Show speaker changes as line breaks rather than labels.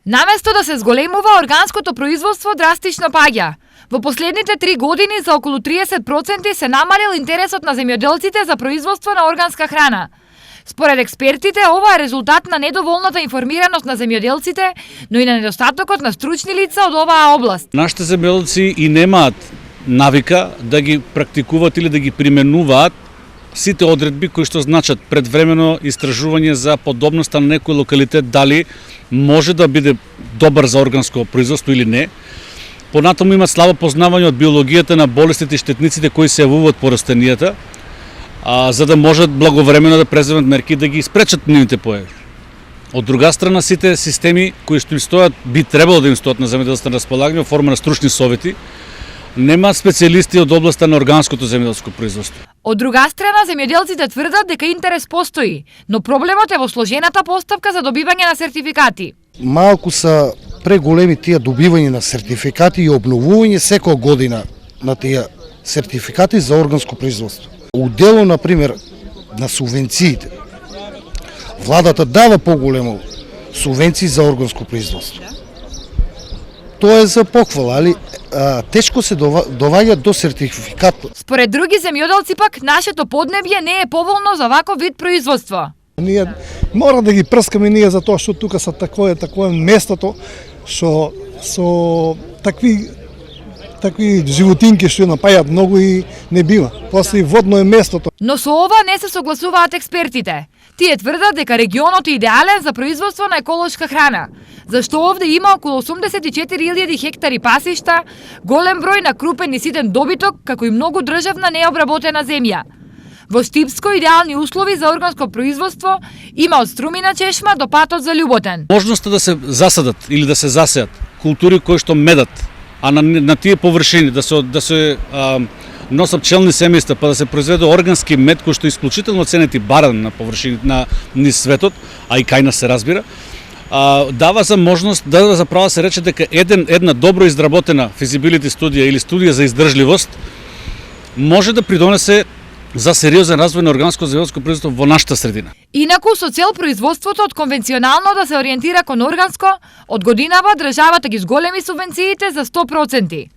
Наместо да се зголемува, органското производство драстично паѓа. Во последните 3 години за околу 30% се намалил интересот на земјоделците за производство на органска храна. Според експертите, ова е резултат на недоволната информираност на земјоделците, но и на недостатокот на стручни лица од оваа област.
Нашите земјоделци и немаат навика да ги практикуваат или да ги применуваат сите одредби кои што значат предвремено истражување за подобноста на некој локалитет, дали може да биде добар за органско производство или не. Понатаму имат слабо познавање од биологијата на болестите и штетниците кои се јавуваат по растенијата, за да можат благовремено да преземат мерки да ги спречат нивните појави. Од друга страна, сите системи кои што им стојат, би требало да им стојат на земјоделското располагање во форма на стручни совети, нема специјалисти од областа на органското земјоделско производство.
Од друга страна, земјоделците тврдат дека интерес постои, но проблемот е во сложената постапка за добивање на сертификати.
Малку са преголеми тие добивање на сертификати и обновување секоја година на тие сертификати за органско производство. Удело, например, на субвенциите, владата дава поголемо субвенции за органско производство. Тоа е за похвала, али тешко се доваѓа до сертификат.
Според други земјоделци пак, нашето поднебје не е поволно за ваков вид производство.
Ние мора да ги прскаме ние за тоа што тука са такое местото што со такви животинки што напајат многу и не бива. После и водно е местото.
Но со ова не се согласуваат експертите. Тие тврдат дека регионот е идеален за производство на еколошка храна, зашто овде има околу 84.000 хектари пасишта, голем број на крупен и ситен добиток, како и многу државна необработена земја. Во Штипско идеални услови за органско производство има од Струмина чешма до патот за Љуботен.
Можноста да се засадат или да се засеат култури кои што медат, а на тие површини да се носат пчелни семејства, па да се произведе органски мед кој што е исклучително ценет и баран на површини на низ светот, а и кај нас се разбира, дава за можност да заправа се рече дека една добро изработена физибилити студија или студија за издржливост може да придонесе за сериозен развој на органско земјоделско производство во нашата средина.
Инаку, со цел производството од конвенционално да се ориентира кон органско, од годинава државата ги зголеми субвенциите за 100%.